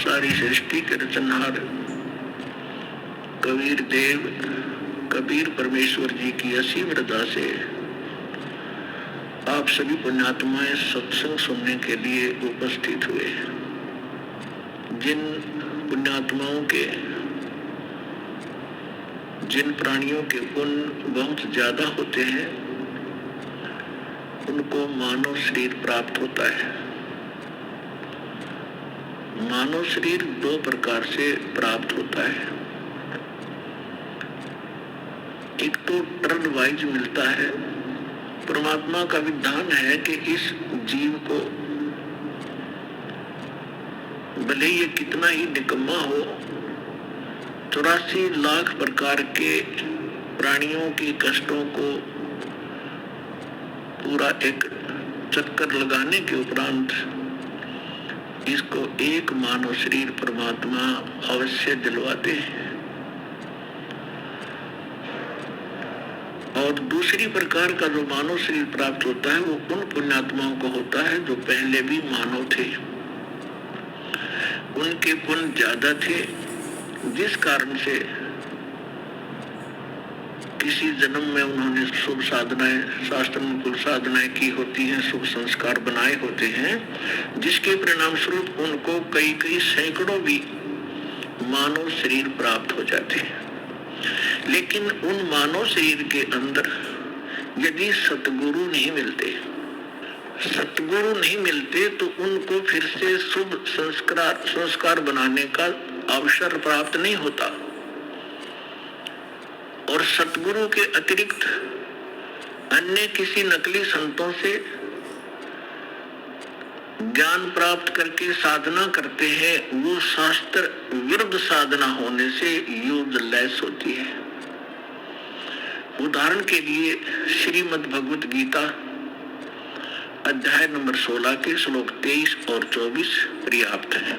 सारी सृष्टि के रचनहार कबीर देव कबीर परमेश्वर जी की असीम रजा से आप सभी पुण्यात्माएं सत्संग सुनने के लिए उपस्थित हुए। जिन पुण्यात्माओं के, जिन प्राणियों के पुण्य बहुत ज्यादा होते हैं उनको मानव शरीर प्राप्त होता है। मानव शरीर दो प्रकार से प्राप्त होता है। एक तो टर्न वाइज मिलता है। परमात्मा का विधान है कि इस जीव को भले ये कितना ही निकम्मा हो, 84 लाख प्रकार के प्राणियों के कष्टों को पूरा एक चक्कर लगाने के उपरांत इसको एक मानव शरीर परमात्मा अवश्य दिलवाते हैं। और दूसरी प्रकार का जो मानव शरीर प्राप्त होता है वो उन पुण्यात्माओं को होता है जो पहले भी मानव थे। उनके पुण्य ज्यादा थे, जिस कारण से किसी जन्म में उन्होंने शुभ साधनाएं, शास्त्र अनुकूल साधनाएं की होती हैं, शुभ संस्कार बनाए होते हैं, जिसके परिणाम स्वरूप उनको कई कई सैकड़ों भी मानव शरीर प्राप्त हो जाते हैं। लेकिन उन मानव शरीर के अंदर यदि सतगुरु नहीं मिलते, सतगुरु नहीं मिलते तो उनको फिर से शुभ संस्कार बनाने का अवसर प्राप्त नहीं होता। और सतगुरु के अतिरिक्त अन्य किसी नकली संतों से ज्ञान प्राप्त करके साधना करते हैं, वो शास्त्र विरुद्ध साधना होने से यूजलेस होती है। उदाहरण के लिए श्रीमद् भगवत गीता अध्याय नंबर 16 के श्लोक 23 और 24 पर्याप्त है।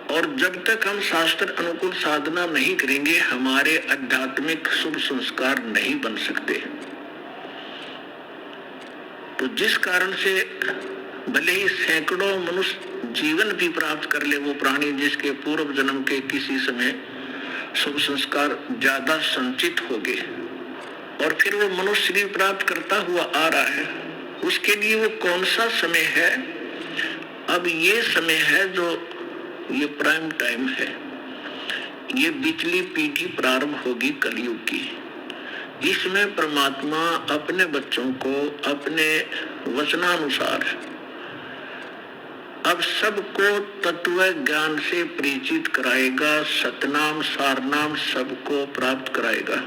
और जब तक हम शास्त्र अनुकूल साधना नहीं करेंगे, हमारे आध्यात्मिक शुभ संस्कार नहीं बन सकते। तो जिस कारण से भले ही सैकड़ों मनुष्य जीवन भी प्राप्त कर ले वो प्राणी, जिसके पूर्व जन्म के किसी समय शुभ संस्कार ज्यादा संचित हो गए और फिर वो मनुष्य शरीर प्राप्त करता हुआ आ रहा है, उसके लिए वो कौन सा समय है? अब ये समय है जो ये प्राइम टाइम है। ये बिचली पीढ़ी प्रारंभ होगी कलयुग की। इसमें परमात्मा अपने बच्चों को अपने वचनानुसार अब सबको तत्व ज्ञान से परिचित कराएगा, सतनाम सारनाम सबको प्राप्त कराएगा।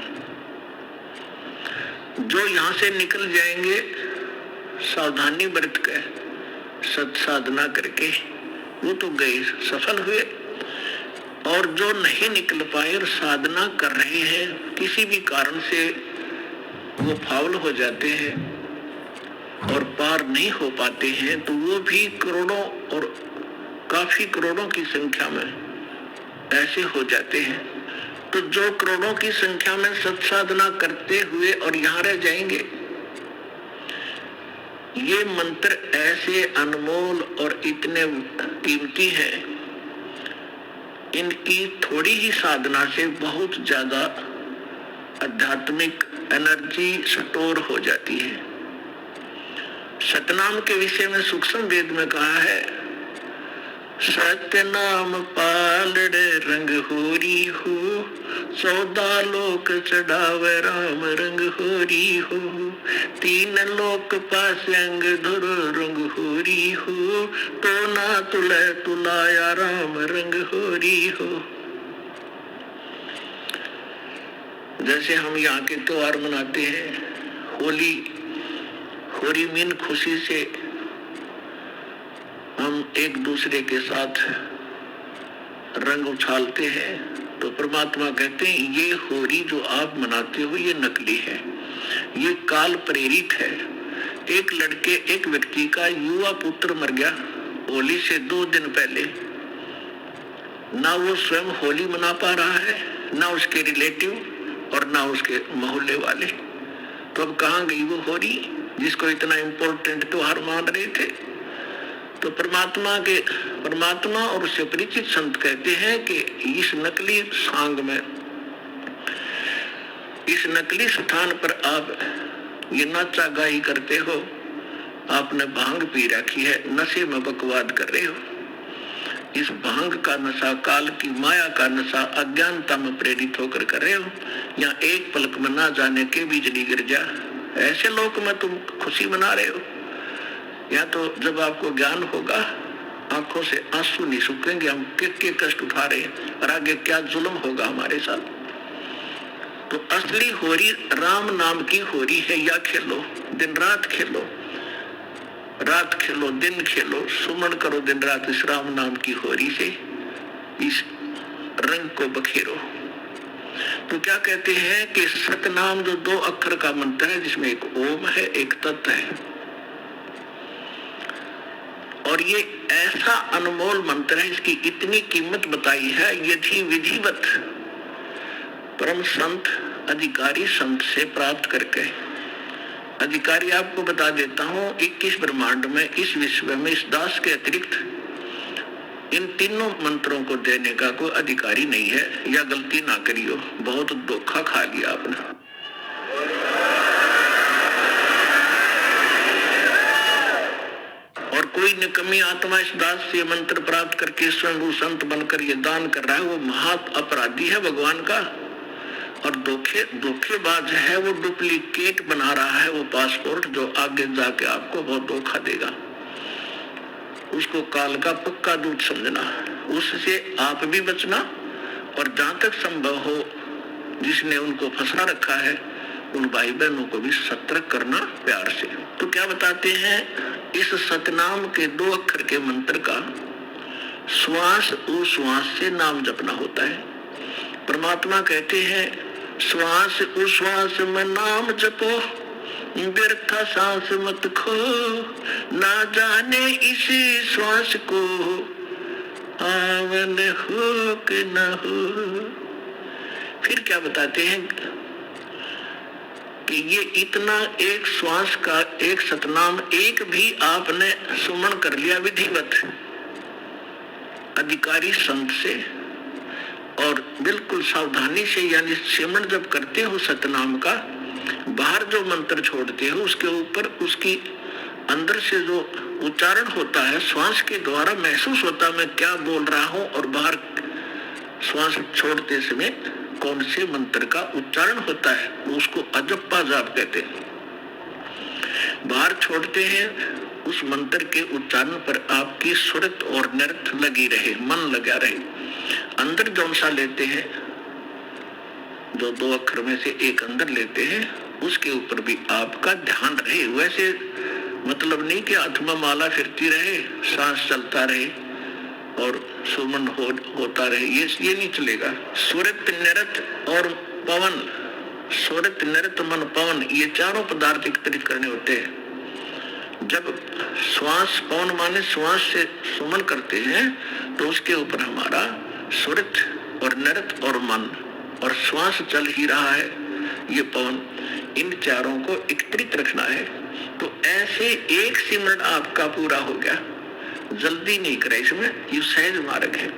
जो यहाँ से निकल जाएंगे सावधानी बरत कर सत साधना करके, वो तो गए, सफल हुए। और जो नहीं निकल पाए और साधना कर रहे हैं, किसी भी कारण से वो फाउल हो जाते हैं और पार नहीं हो पाते हैं, तो वो भी करोड़ों और काफी करोड़ों की संख्या में ऐसे हो जाते हैं। तो जो करोड़ों की संख्या में सत्साधना करते हुए और यहाँ रह जाएंगे, ये मंत्र ऐसे अनमोल और इतने कीमती हैं, इनकी थोड़ी ही साधना से बहुत ज्यादा आध्यात्मिक एनर्जी स्टोर हो जाती है। सतनाम के विषय में सूक्ष्म वेद में कहा है, सतनाम पालड़े रंग होरी हो, 14 लोक चढ़ावे राम रंग होरी हो, 3 लोक पास अंग धुर रंग होरी हो, तो ना तुले तुलाया राम रंग होरी हो। जैसे हम यहाँ के त्योहार मनाते हैं, होली, होली मीन खुशी से हम एक दूसरे के साथ रंग उछालते हैं, तो परमात्मा कहते हैं ये होली जो आप मनाते हो ये नकली है, ये काल प्रेरित है। एक व्यक्ति का युवा पुत्र मर गया होली से 2 दिन पहले, ना वो स्वयं होली मना पा रहा है, ना उसके रिलेटिव और ना उसके मोहल्ले वाले। तो अब कहाँ गई वो होली जिसको इतना इम्पोर्टेंट त्योहार मान रहे थे? तो परमात्मा और उससे परिचित संत कहते हैं कि इस नकली सांग में, इस नकली स्थान पर आप ये नाचा गाई करते हो, आपने भांग पी रखी है, नशे में बकवाद कर रहे हो। इस भांग का नशा, काल की माया का नशा, अज्ञानता में प्रेरित होकर कर रहे हो। या एक पलक में ना जाने के बिजली गिर जा, ऐसे लोक में तुम खुशी मना रहे हो। या तो जब आपको ज्ञान होगा, आंखों से आंसू नहीं सूखेंगे, हम के कष्ट उठा रहे हैं और आगे क्या जुल्म होगा हमारे साथ। तो असली होरी राम नाम की होरी है। या खेलो, दिन रात खेलो, रात खेलो दिन खेलो, सुमन करो दिन रात इस राम नाम की होरी से, इस रंग को बखेरो। तो क्या कहते हैं कि सतनाम जो 2 अक्षर का मंत्र है, जिसमें एक ओम है, एक तत्व है, और ये ऐसा अनमोल मंत्र है, इसकी इतनी कीमत बताई है। यदि विधिवत परम संत अधिकारी संत से प्राप्त करके, अधिकारी आपको बता देता हूं, 21 ब्रह्मांड में, इस विश्व में, इस दास के अतिरिक्त इन तीनों मंत्रों को देने का कोई अधिकारी नहीं है। या गलती ना करियो, बहुत धोखा खा लिया आपने। और कोई निकम्मी आत्मा इस दास से मंत्र प्राप्त करके स्वयं संत बनकर ये दान कर रहा है, वो महा अपराधी है भगवान का। और धोखेबाज है, वो डुप्लीकेट बना रहा है वो पासपोर्ट, जो आगे जाके आपको बहुत धोखा देगा। उसको काल का पक्का दूत समझना, उससे आप भी बचना, और जहां तक संभव हो जिसने उनको फंसा रखा है उन भाई बहनों को भी सतर्क करना प्यार से। तो क्या बताते हैं, इस सतनाम के 2 अक्षर के मंत्र का श्वास उश्वास से नाम जपना होता है। परमात्मा कहते हैं, श्वास उश्वास में नाम जपो, व्यर्था सांस मत खो, ना जाने इसी श्वास को आवन हो कि न हो। फिर क्या बताते हैं कि ये इतना एक श्वास का एक सतनाम एक भी आपने सुमन कर लिया विधिवत अधिकारी संत से, और बिल्कुल सावधानी से, यानी सिमरन जब करते हो सतनाम का, बाहर जो मंत्र छोड़ते हो उसके ऊपर उसकी अंदर से जो उच्चारण होता है, श्वास के द्वारा महसूस होता है मैं क्या बोल रहा हूं, और बाहर श्वास छोड़ते समय कौन से मंत्र का उच्चारण होता है, उसको अजप्पा जाप कहते हैं। बाहर छोड़ते हैं, उस मंत्र के उच्चारण पर आपकी सुरत और नृत्य लगी रहे, मन लगा रहे। अंदर जौन सा लेते हैं, जो 2 अक्षर में से एक अंदर लेते हैं, उसके ऊपर भी आपका ध्यान रहे। वैसे मतलब नहीं कि आत्मा माला फिरती रहे, सांस चलता रहे और सुमन होता रहे, ये नहीं चलेगा। सुरत नृत्य और पवन, सुरत नृत्य मन पवन, ये चारों पदार्थ एकत्रित करने होते हैं। जब श्वास, पवन माने श्वास से सुमन करते हैं, तो उसके ऊपर हमारा सुरत और नृत्य और मन, और श्वास चल ही रहा है, ये पवन, इन चारों को एकत्रित रखना है। तो ऐसे एक सिमरन आपका पूरा हो गया। जल्दी नहीं करे इसमें, ये सहज मार्ग है।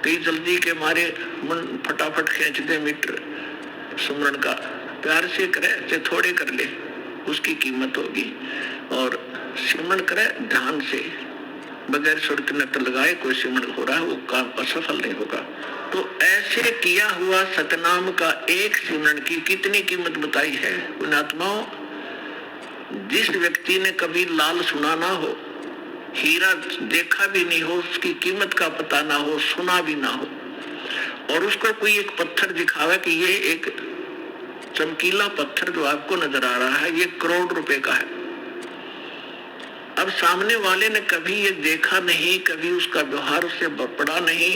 कई जल्दी के मारे मन फटाफट खींच दे मीटर सिमरन का, प्यार से करे, चाहे थोड़े कर ले, उसकी कीमत होगी। और सिमरन करे ध्यान से, बगैर सुरत नट लगाए कोई सिमरन हो रहा है, वो काम असफल नहीं होगा। तो ऐसे किया हुआ सतनाम का एक सिमरन की कितनी कीमत बताई है उन आत्माओं। जिस व्यक्ति ने कभी लाल सुना ना हो, हीरा देखा भी नहीं हो, उसकी कीमत का पता ना हो, सुना भी ना हो, और उसको कोई एक पत्थर दिखावे कि ये एक चमकीला पत्थर जो आपको नजर आ रहा है, ये करोड़ रुपए का है। अब सामने वाले ने कभी ये देखा नहीं, कभी उसका व्यवहार उससे पड़ा नहीं,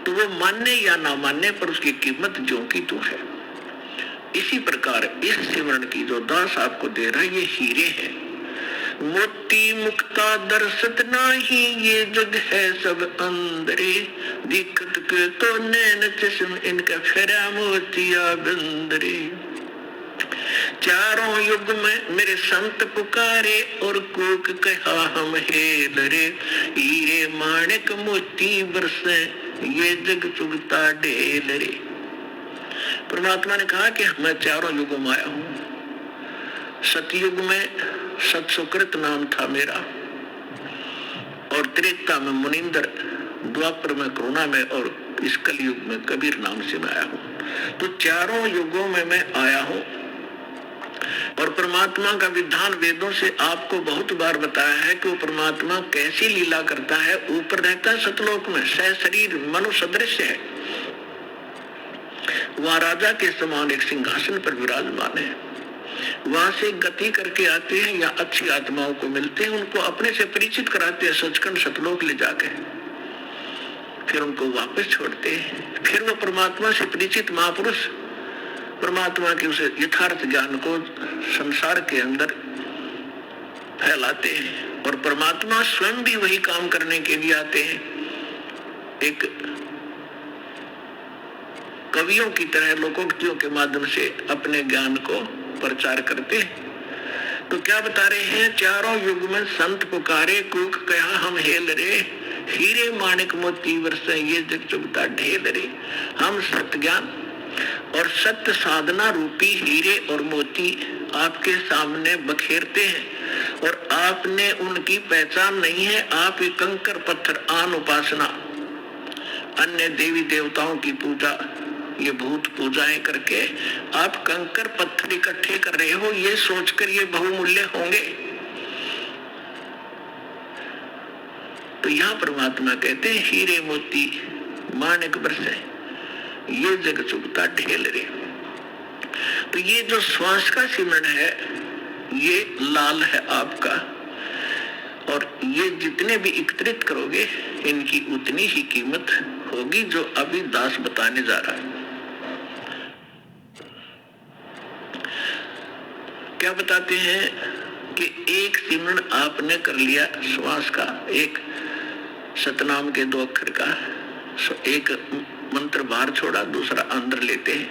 तो वो मानने या ना मानने पर उसकी कीमत ज्यों की त्यों है। इसी प्रकार इस सिमरन की जो दास आपको दे रहा है, ये हीरे हैं। मोती मुक्ता दर्शत नाही, ये जग है सब अंदरे, दिक्कत के तो नैन चश्म इनका फेरा मोतिया बंदरे। चारों युग में मेरे संत पुकारे और कूक कहा हम हेल रे, हीरे माणिक मोती बरसे ये जग चुगता ढेल रे। परमात्मा ने कहा कि मैं चारों युगों में आया हूं। सतयुग में सतसुकृत नाम था मेरा, और त्रेता में मुनिंदर, द्वापर में करुणा में, और इस कलयुग में कबीर नाम से मैं आया हूं। तो चारों युगों में मैं आया हूं। और परमात्मा का विधान वेदों से आपको बहुत बार बताया है कि वो परमात्मा कैसी लीला करता है। ऊपर रहता है सतलोक में, सह शरीर मनुष्य सदृश है, वहां राजा के समान एक सिंहासन पर विराजमान है। वहां से गति करके आते हैं या अच्छी आत्माओं को मिलते हैं, उनको अपने से परिचित कराते हैं सचखंड सतलोक ले जाके, फिर उनको वापस छोड़ते हैं। फिर वो परमात्मा से परिचित महापुरुष परमात्मा के उसे यथार्थ ज्ञान को संसार के अंदर फैलाते हैं, और परमात्मा स्वयं भी वही काम करने के लिए आते हैं। एक कवियों की तरह लोकोक्तियों के माध्यम से अपने ज्ञान को प्रचार करते हैं। तो क्या बता रहे हैं, चारों युग में संत पुकारे कूक कहा हम हेल रे, हीरे माणिक मोती बरसे ये जग चुगता ढेल रे। हम सत्य ज्ञान और सत्य साधना रूपी हीरे और मोती आपके सामने बखेरते हैं, और आपने उनकी पहचान नहीं है। आप एक कंकर पत्थर आन उपासना, अन्य देवी देवताओं की पूजा, ये भूत पूजाएं करके आप कंकर पत्थर इकट्ठे कर रहे हो, ये सोचकर ये बहुमूल्य होंगे। तो यहाँ परमात्मा कहते हैं हीरे मोती माणिक बरसे ये जग चुगता ढेल रे। तो ये जो श्वास का सिमरण है ये लाल है आपका, और ये जितने भी एकत्रित करोगे इनकी उतनी ही कीमत होगी जो अभी दास बताने जा रहा है। क्या बताते हैं कि एक सिमरण आपने कर लिया श्वास का, एक सतनाम के 2 अक्षर का, एक मंत्र बाहर छोड़ा, दूसरा अंदर लेते हैं,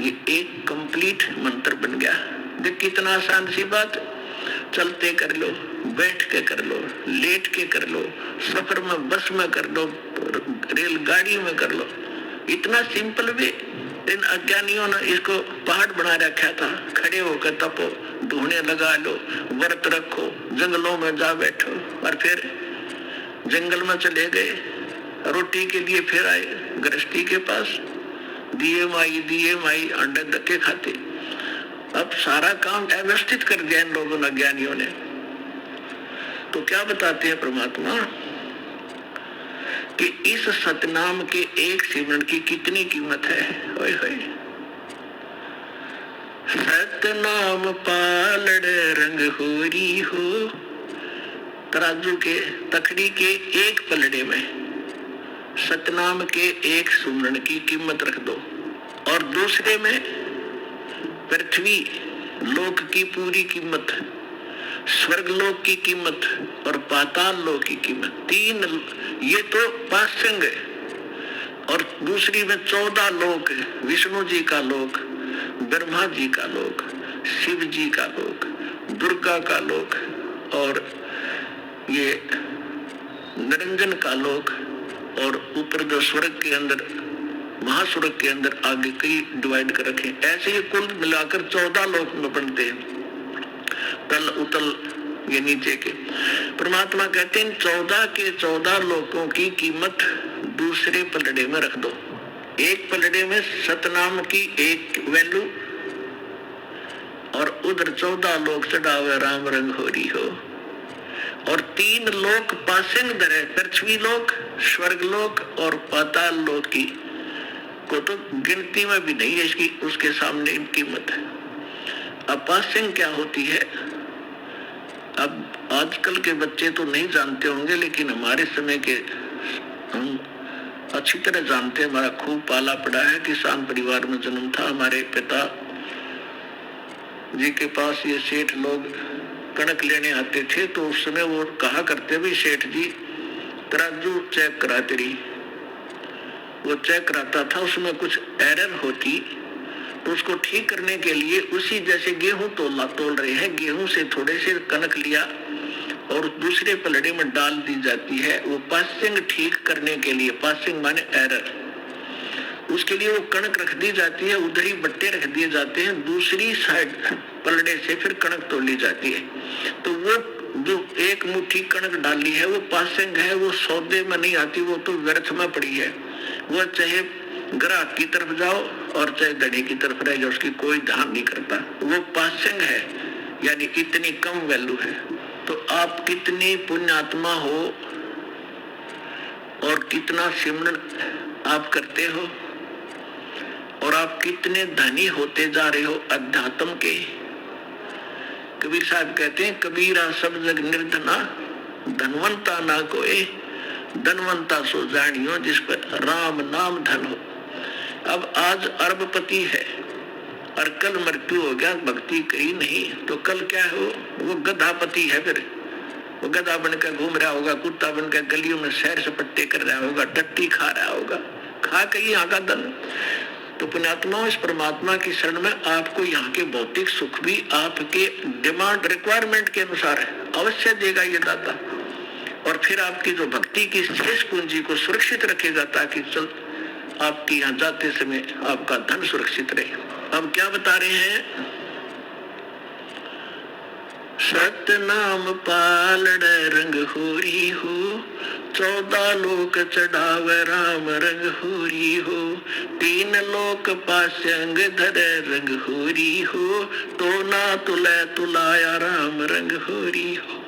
ये एक कंप्लीट मंत्र बन गया। देख कितना आसान सी बात, चलते कर लो, बैठ के कर लो, लेट के कर लो, सफर में बस में कर लो, रेलगाड़ी में कर लो, इतना सिंपल वे। इन अज्ञानियों ने इसको पहाड़ बना रखा था। खड़े होकर तपो, धोने लगा लो, व्रत रखो, जंगलों में जा बैठो, और फिर जंगल में चले गए, रोटी के लिए फिर आए गृहस्थी के पास, दिए माई अंडे धक्के खाते। अब सारा काम अव्यवस्थित कर दिया इन लोगों ने, अज्ञानियों ने। तो क्या बताते हैं परमात्मा कि इस सतनाम के एक सिमरण की कितनी कीमत है। ओए होए, सतनाम पालड़ रंग होरी हो। तराजू के तखड़ी के एक पलड़े में सतनाम के एक सुमरण की कीमत रख दो, और दूसरे में पृथ्वी लोक की पूरी कीमत, स्वर्ग लोक की कीमत और पाताल लोक की कीमत। 3 ये तो पासंग है, और दूसरी में 14 लोक, विष्णु जी का लोक, ब्रह्मा जी का लोक, शिव जी का लोक, दुर्गा का लोक, और ये निरंजन का लोक, और ऊपर जो स्वर्ग के अंदर, महास्वर्ग के अंदर आगे कई डिवाइड कर रखे। ऐसे ही कुल मिलाकर 14 लोक में बनते हैं, तल उतल ये नीचे के। परमात्मा कहते हैं 14 के 14 लोकों की कीमत दूसरे पलड़े में रख दो। एक पलड़े में सतनाम की एक वैल्यू, और उधर 14 लोक चढ़ावे राम रंग होरी हो, और 3 लोक पासिंग दर है, पृथ्वी लोक, स्वर्ग लोक और पाताल लोक की को तो गिनती में भी नहीं है इसकी, उसके सामने इन कीमत है। अब पासिंग क्या होती है, अब आजकल के बच्चे तो नहीं जानते होंगे, लेकिन हमारे समय के हम अच्छी तरह जानते हैं। हमारा खूब पाला पड़ा है, किसान परिवार में जन्म था। हमारे पिता जी के पास ये सेठ लोग कणक लेने आते थे, तो उस समय वो कहा करते भी, सेठ जी तराजू चेक करा तेरी। वो चेक कराता था, उसमें कुछ एरर होती तो उसको ठीक करने के लिए उसी जैसे गेहूं तोल रहे हैं, गेहूं से थोड़े से कनक लिया और दूसरे पलड़े में डाल दी जाती है। वो पासिंग ठीक करने के लिए, पासिंग माने एरर, उसके लिए वो कणक रख दी जाती है, उधर ही बट्टे रख दिए जाते हैं, दूसरी साइड पलड़े से फिर कणक तोली जाती है। तो वो जो एक मुट्ठी कणक डाली है वो पासिंग है, वो सौदे में नहीं आती, वो तो व्यर्थ में पड़ी है। वो चाहे ग्राहक की तरफ जाओ और चाहे दड़े की तरफ रह जाओ, उसकी कोई ध्यान नहीं करता। वो पासिंग है, यानी इतनी कम वैल्यू है। तो आप कितनी पुण्यात्मा हो और कितना सिमरन आप करते हो और आप कितने धनी होते जा रहे हो अध्यात्म के। कबीर साहब कहते हैं, कबीरा सब जग निर्धना, धनवंता ना कोई, धनवंता सो जानियो जिस पर राम नाम धन हो। अब आज अरबपति है और कल मृत्यु हो गया, भक्ति कही नहीं, तो कल क्या हो, वो गधापति है। फिर वो गधा बनकर घूम रहा होगा, कुत्ता बनकर गलियों में सैर सपट्टे कर रहा होगा, टट्टी खा रहा होगा, खा के यहाँ का धन। तो पुण्यात्माओं, इस परमात्मा की शरण में आपको यहाँ के भौतिक सुख भी आपके डिमांड रिक्वायरमेंट के अनुसार है, अवश्य देगा ये दाता। और फिर आपकी जो भक्ति की शेष पूंजी को सुरक्षित रखेगा, ताकि चल आपकी यहाँ जाते समय आपका धन सुरक्षित रहे। अब क्या बता रहे हैं, सतनाम पालड़ रंग होरी हो, 14 लोक चढ़ावे राम रंग होरी हो, 3 लोक पास्यंग धरे रंग होरी हो, तो ना तुले तुलाया राम रंग होरी हो।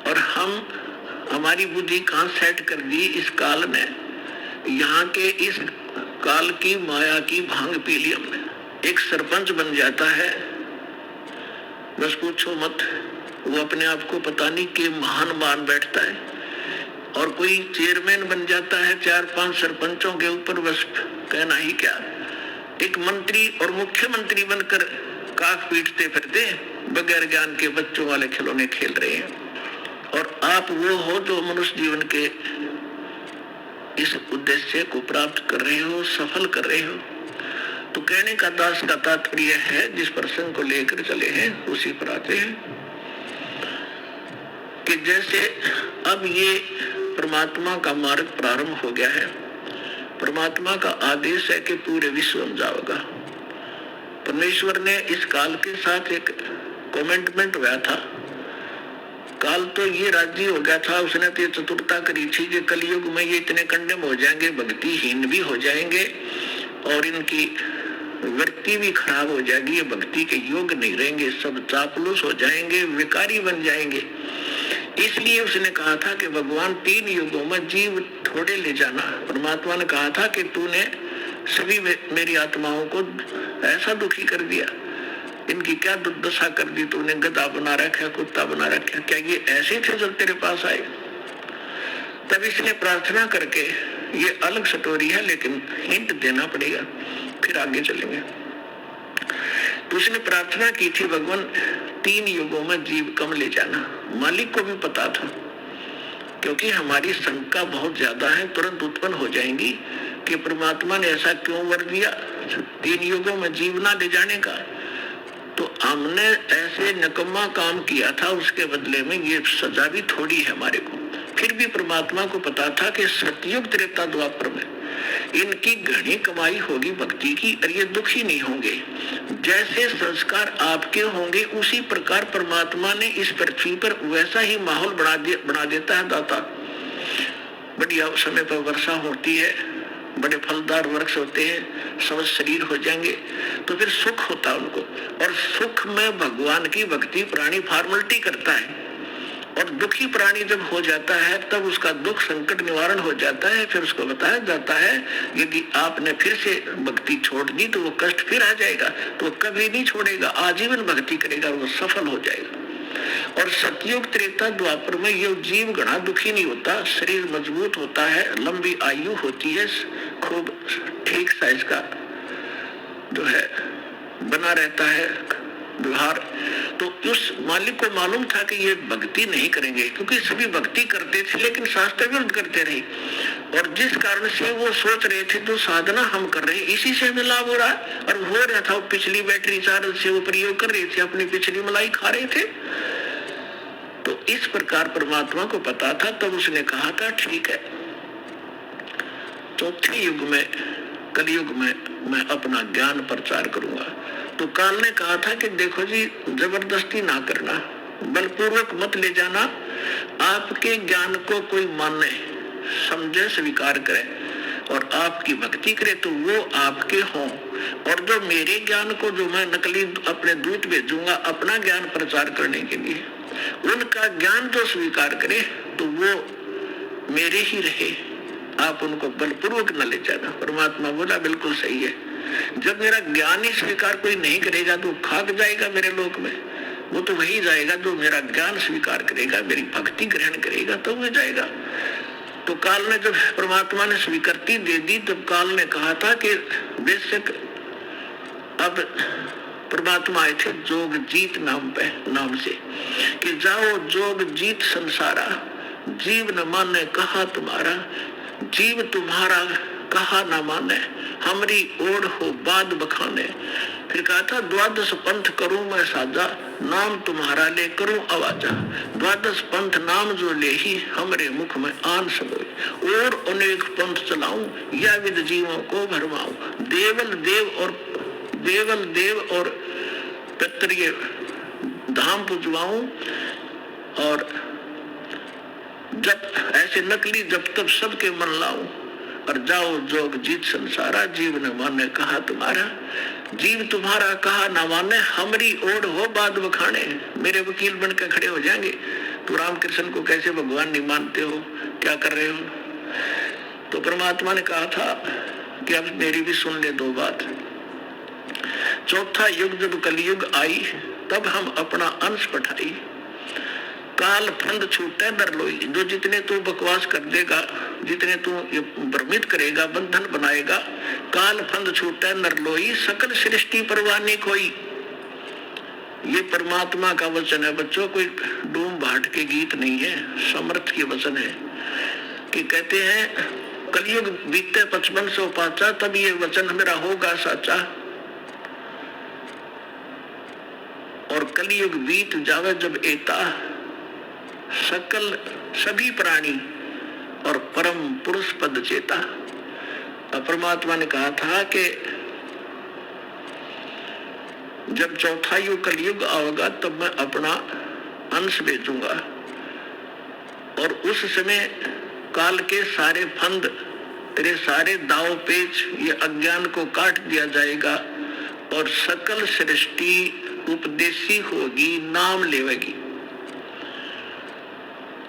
और हम हमारी बुद्धि कहाँ सेट कर दी इस काल में, यहाँ के इस काल की माया की भांग पी ली हमने। एक सरपंच बन जाता है, बस पूछो मत, वो अपने आप को पता नहीं कि महान मान बैठता है। और कोई चेयरमैन बन जाता है 4-5 सरपंचों के ऊपर, बस कहना ही क्या। एक मंत्री और मुख्यमंत्री बनकर काख पीटते फिरते, बगैर ज्ञान के बच्चों वाले खिलौने खेल रहे हैं। और आप वो हो जो मनुष्य जीवन के इस उद्देश्य को प्राप्त कर रहे हो, सफल कर रहे हो। तो कहने का दास का तात्पर्य है, जिस प्रसंग को लेकर चले हैं उसी पर आते हैं कि जैसे अब ये परमात्मा का मार्ग प्रारंभ हो गया है, परमात्मा का आदेश है कि पूरे विश्व में जाओगा। परमेश्वर ने इस काल के साथ एक कमेंटमेंट हुआ था। काल तो ये राजी हो गया था, उसने तो ये चतुरता करी थी कि कलयुग में ये इतने कंडम हो जाएंगे, भक्तिहीन भी हो जाएंगे और इनकी वृत्ति भी खराब हो जाएगी, ये भक्ति के योग नहीं रहेंगे, सब चापलूस हो जाएंगे, विकारी बन जाएंगे। इसलिए उसने कहा था कि भगवान 3 युगों में जीव थोड़े ले जाना। परमात्मा ने कहा था कि तूने सभी मेरी आत्माओं को ऐसा दुखी कर दिया, इनकी क्या दुर्दशा कर दी तूने, गधा बना रखा, कुत्ता बना रखा, क्या ये ऐसे थे जब तेरे पास आए। तब इसने प्रार्थना करके, ये अलग स्टोरी है लेकिन हिंट देना पड़ेगा, फिर आगे चलेंगे। तो उसने प्रार्थना की थी, भगवान 3 युगों में जीव कम ले जाना। मालिक को भी पता था, क्योंकि हमारी शंका बहुत ज्यादा है, तुरंत उत्पन्न हो जाएंगी कि परमात्मा ने ऐसा क्यों वर दिया 3 युगों में जीव ना ले जाने का। तो हमने ऐसे निकम्मा काम किया था, उसके बदले में ये सजा भी थोड़ी है हमारे को। फिर भी परमात्मा को पता था कि सतयुग त्रेता द्वापर में इनकी घनी कमाई होगी भक्ति की, और ये दुखी नहीं होंगे। जैसे संस्कार आपके होंगे उसी प्रकार परमात्मा ने इस पृथ्वी पर वैसा ही माहौल बना देता है दाता। बढ़िया समय पर वर्षा होती है, बड़े फलदार वृक्ष होते हैं, सब शरीर हो जाएंगे, तो फिर सुख होता है उनको। और सुख में भगवान की भक्ति प्राणी फॉर्मेलिटी करता है, और दुखी प्राणी जब हो जाता है तब उसका दुख संकट निवारण हो जाता है। फिर उसको बताया जाता है यदि आपने फिर से भक्ति छोड़ दी तो वो कष्ट फिर आ जाएगा, तो वो कभी नहीं छोड़ेगा, आजीवन भक्ति करेगा, वो सफल हो जाएगा। और सतयुग त्रेता द्वापर में ये जीव घना दुखी नहीं होता, शरीर मजबूत होता है, लंबी आयु होती है, खूब ठीक साइज का जो है बना रहता है, व्यवहार। तो उस मालिक को मालूम था कि ये भक्ति नहीं करेंगे, क्योंकि सभी भक्ति करते थे लेकिन शास्त्र विरुद्ध करते रहे, और जिस कारण से वो सोच रहे थे तो साधना हम कर रहे हैं इसी से हमें लाभ हो रहा है, और हो रहा था। वो पिछली बैटरी चार्ज से वो प्रयोग कर रहे थे, अपनी पिछली मलाई खा रहे थे। तो इस प्रकार परमात्मा को पता था, तब उसने कहा था ठीक है, चौथे युग में, कलयुग में मैं अपना ज्ञान प्रचार करूंगा। तो काल ने कहा था कि देखो जी, जबरदस्ती ना करना, बलपूर्वक मत ले जाना, आपके ज्ञान को कोई माने, समझे, स्वीकार करे और आपकी भक्ति करे तो वो आपके हों, और जो मेरे ज्ञान को, जो मैं नकली अपने दूत भेजूंगा अपना ज्ञान प्रचार करने के लिए, उनका ज्ञान जो स्वीकार करे तो वो मेरे ही रहे, आप उनको बलपूर्वक न ले जाना। परमात्मा बोला बिल्कुल सही है, जब मेरा ज्ञान ही स्वीकार कोई नहीं करेगा तो खाक जाएगा मेरे लोक में, वो तो वही जाएगा जो मेरा ज्ञान स्वीकार करेगा, मेरी भक्ति ग्रहण करेगा तो वो जाएगा। तो काल ने जब परमात्मा ने स्वीकृति दे दी, तब काल ने कहा था कि बेशक अब परमात्मा आए थे जोग जीत नाम से, कि जाओ जोग जीत संसारा, जीव न माने कहा तुम्हारा, जीव तुम्हारा कहा न माने, हमरी ओढ़ हो बाद बखाने। फिर कहा था द्वादश पंथ करूं मैं साजा, नाम तुम्हारा ले करूं आवाजा, द्वादश पंथ नाम जो ले ही हमरे मुख में आन समोई, और अनेक पंथ चलाऊं या विद जीवों को भरमाऊं, देवल देव और पितृ धाम पुजवाऊं, और जब ऐसे नकली जब तब सबके मन लाऊं, और जाओ जोग जीत संसारा, जीव न माने कहा तुम्हारा, जीव तुम्हारा कहा न माने, हमरी ओढ़ हो बाद बखाने। मेरे वकील बनकर खड़े हो जाएंगे, तो रामकृष्ण को कैसे भगवान नहीं मानते हो, क्या कर रहे हो। तो परमात्मा ने कहा था कि अब मेरी भी सुन ले दो बात। चौथा युग जब कलयुग आई, तब हम अपना अंश पठाई, काल फंद छूटे दर लोई। जो जितने तू बकवास कर देगा, जितने तू भ्रमित करेगा, बंधन बनाएगा, काल फंद छूटे नर लोई, सकल सृष्टि परवानी कोई। ये परमात्मा का वचन है बच्चों, कोई डूम भाट के गीत नहीं है, समर्थ के वचन है। कि कहते हैं कलयुग बीते 5500 पाचा, तब ये वचन मेरा होगा साचा, और कलयुग बीत जावे जब एता, सकल सभी प्राणी और परम पुरुष पद चेता। परमात्मा ने कहा था कि जब चौथा युग कलयुग आएगा तब मैं अपना अंश भेजूंगा, और उस समय काल के सारे फंद, तेरे सारे दाव पेच, ये अज्ञान को काट दिया जाएगा, और सकल सृष्टि उपदेशी होगी, नाम लेवेगी।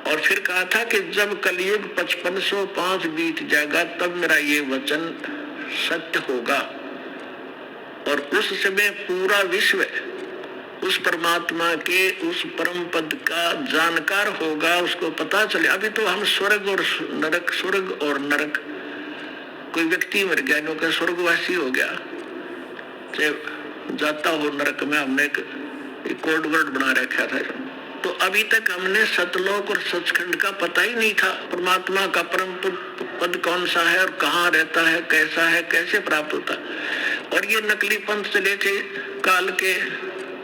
और फिर कहा था कि जब कलयुग 5505 बीत जाएगा तब मेरा ये वचन सत्य होगा, और उस समय पूरा विश्व उस परमात्मा के उस परम पद का जानकार होगा, उसको पता चले। अभी तो हम स्वर्ग और नरक, स्वर्ग और नरक, कोई व्यक्ति मर गया नो के स्वर्गवासी हो गया, चाहे जाता हो नरक में, हमने एक कोड वर्ड बना रखा था। तो अभी तक हमने सतलोक और सचखंड का पता ही नहीं था, परमात्मा का परम पद कौन सा है और कहाँ रहता है, कैसा है, कैसे प्राप्त होता। और ये नकली पंथ चले थे काल के,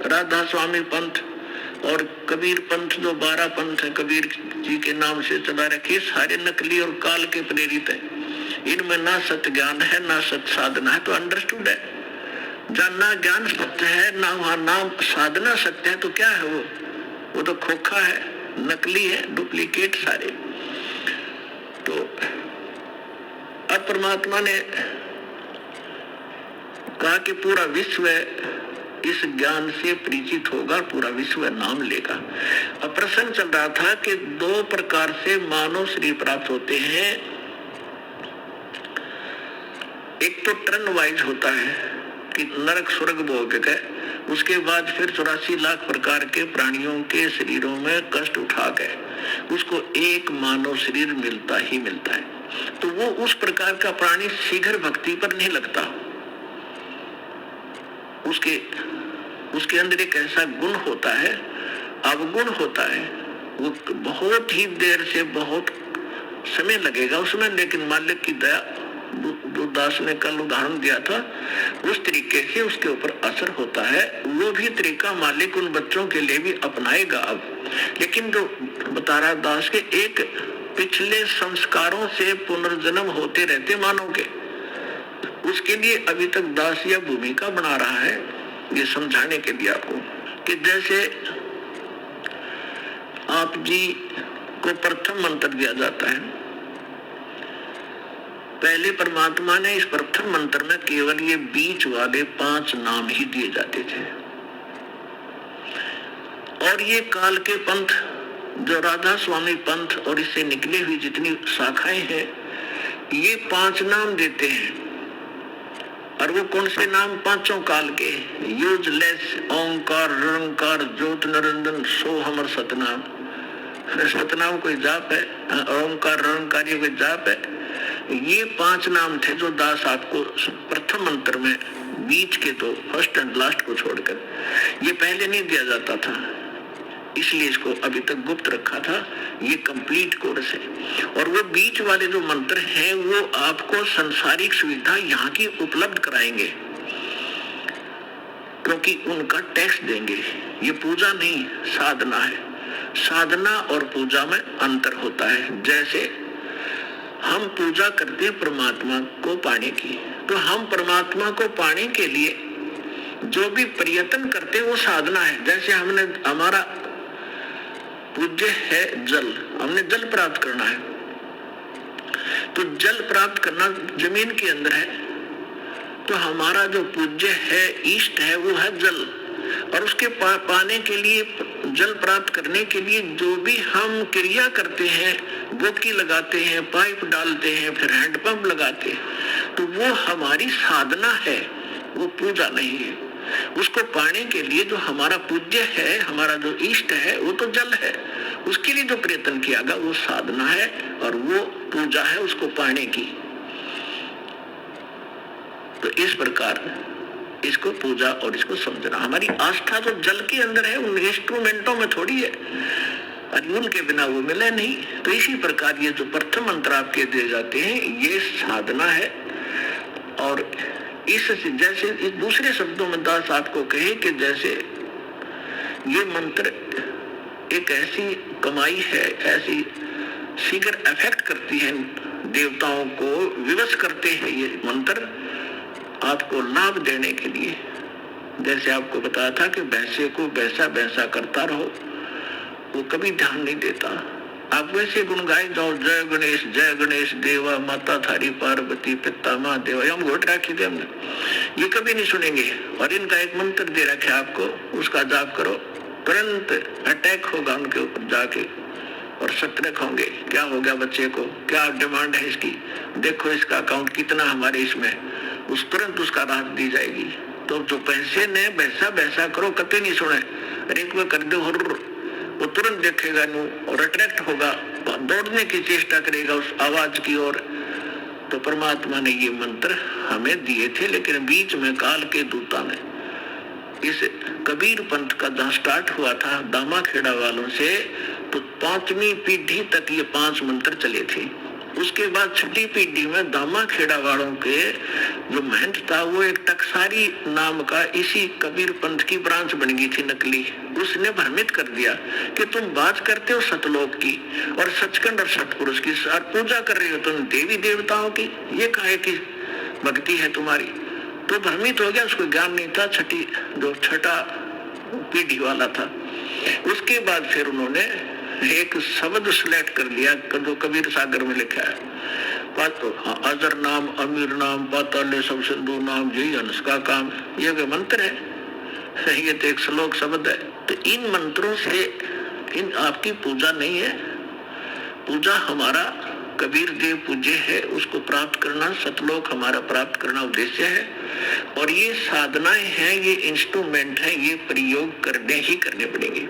राधा स्वामी पंथ और कबीर पंथ, जो 12 पंथ है कबीर जी के नाम से चला रखे, सारे नकली और काल के प्रेरित है। इनमें ना सत्य ज्ञान है, ना सत्य साधना है। तो अंडरस्टूड है, जानना ज्ञान सत्य है, ना वहाँ नाम साधना सत्य है, तो क्या है वो तो खोखा है, नकली है, डुप्लीकेट सारे। तो अब परमात्मा ने कहा कि पूरा विश्व इस ज्ञान से परिचित होगा, पूरा विश्व नाम लेगा। अब प्रश्न चल रहा था कि 2 प्रकार से मानव शरीर प्राप्त होते हैं। एक तो टर्न वाइज होता है कि नरक स्वर्ग भोग है, उसके बाद फिर 84 लाख प्रकार के प्राणियों के शरीरों में कष्ट उठा गए, उसको एक मानव शरीर मिलता ही मिलता है। तो वो उस प्रकार का प्राणी शीघ्र भक्ति पर नहीं लगता, उसके उसके अंदर एक ऐसा गुण होता है, अवगुण होता है, वो बहुत ही देर से बहुत समय लगेगा उसमें, लेकिन मालिक की दया, जो दास ने कल उदाहरण दिया था, उस तरीके से उसके ऊपर असर होता है। वो भी तरीका मालिक उन बच्चों के लिए भी अपनाएगा अब। लेकिन जो बता रहा दास के एक पिछले संस्कारों से पुनर्जन्म होते रहते मानव के, उसके लिए अभी तक दास या भूमिका बना रहा है, ये समझाने के लिए आपको कि जैसे आप जी को प्रथम मंत्र दिया जाता है। पहले परमात्मा ने इस प्रथम मंत्र में केवल ये बीच वाले 5 नाम ही दिए जाते थे, और ये काल के पंथ, जो राधा स्वामी पंथ और इससे निकली हुई जितनी शाखाएं हैं, ये 5 नाम देते हैं। और वो कौन से नाम? पांचों काल के, यूजलेस, ओंकार, निरंकार, ज्योत निरंजन, सो हमर सतनाम। सतनाम कोई जाप है, ओंकार निरंकार ये कोई जाप है। ये 5 नाम थे जो दास आपको प्रथम मंत्र में बीच के तो फर्स्ट एंड लास्ट को छोड़कर, ये पहले नहीं दिया जाता था, इसलिए इसको अभी तक गुप्त रखा था। ये कंप्लीट कोर्स है। और वो बीच वाले जो मंत्र हैं वो आपको संसारिक सुविधा यहाँ की उपलब्ध कराएंगे, क्योंकि उनका टैक्स देंगे। ये पूजा नहीं, साधना है। साधना और पूजा में अंतर होता है। जैसे हम पूजा करते हैं परमात्मा को पाने की, तो हम परमात्मा को पाने के लिए जो भी प्रयत्न करते हैं वो साधना है। जैसे हमने, हमारा पूज्य है जल, हमने जल प्राप्त करना है, तो जल प्राप्त करना जमीन के अंदर है, तो हमारा जो पूज्य है, इष्ट है, वो है जल। और उसके पाने के लिए, जल प्राप्त करने के लिए जो भी हम क्रिया करते हैं, बोतकी लगाते हैं, पाइप डालते हैं, फिर हैंडपंप लगाते हैं, तो वो हमारी साधना है, वो पूजा नहीं है। उसको पाने के लिए जो हमारा पूज्य है, हमारा जो इष्ट है, वो तो जल है। उसके लिए जो प्रयत्न किया गया वो साधना है, और वो पूजा है उसको पाने की। तो इस प्रकार इसको पूजा और इसको समझना। हमारी आस्था जो जल के अंदर है, उन इंस्ट्रूमेंटों में थोड़ी है, और उनके बिना वो मिले नहीं। तो इसी प्रकार ये जो प्रथम मंत्र आपके दिए जाते हैं, ये साधना है। और इससे, जैसे इस दूसरे शब्दों में दास आपको कहे कि जैसे ये मंत्र एक ऐसी कमाई है, ऐसी शीघ्र इफेक्ट करती है, देवताओं को विवश करते हैं ये मंत्र आपको लाभ देने के लिए। जैसे आपको बताया था कि भैंसे को भैंसा भैंसा करता रहो, वो कभी ध्यान नहीं देता। आप वैसे गुण गाए जाओ, जय गणेश देवा, माता थारी पार्वती, पिता महादेवा, हम घोट रखी थे हमने, ये कभी नहीं सुनेंगे। और इनका एक मंत्र दे रखे आपको, उसका जाप करो, तुरंत अटैक होगा उनके ऊपर जाके, और सतर्क होंगे। क्या हो गया बच्चे को, क्या डिमांड है इसकी, देखो इसका अकाउंट कितना हमारे इसमें, उस तुरंत उसका राहत दी जाएगी। तो जो पैसे ने भैसा भैसा करो कभी नहीं सुने, एक बार कर दो, वो तुरंत देखेगा नु और अट्रैक्ट होगा, दौड़ने की चेष्टा करेगा उस आवाज की ओर। तो परमात्मा ने ये मंत्र हमें दिए थे, लेकिन बीच में काल के दूता ने, इस कबीर पंथ का जहाँ स्टार्ट हुआ था दामा खेड़ा वालों से, तो 5वीं पीढ़ी तक ये 5 मंत्र चले थे। उसके बाद 6ठी पीढ़ी में दामा खेड़ा वालों के जो महंत था, वो एक टकसारी नाम का इसी कबीर पंथ की ब्रांच बन गई थी नकली। उसने भ्रमित कर दिया कि तुम बात करते हो सतलोक की और सचखंड और सतपुरुष की, और पूजा कर रहे हो तुम देवी देवताओं की, ये काहे की भक्ति है तुम्हारी। तो भ्रमित हो गया, उसको ज्ञान नहीं था। छठा पीढ़ी वाला था। उसके बाद फिर उन्होंने एक शब्द सिलेक्ट कर लिया जो कबीर सागर में लिखा है, अजर नाम, अमीर नाम, पाताल सब सिंधु नाम, यही हंस का काम, ये मंत्र है, ये तो एक श्लोक शब्द है। तो इन मंत्रों से इन आपकी पूजा नहीं है। पूजा हमारा कबीर देव पूज्य है, उसको प्राप्त करना, सतलोक हमारा प्राप्त करना उद्देश्य है। और ये साधनाएं हैं, ये इंस्ट्रूमेंट है, ये प्रयोग करने ही करने पड़ेंगे।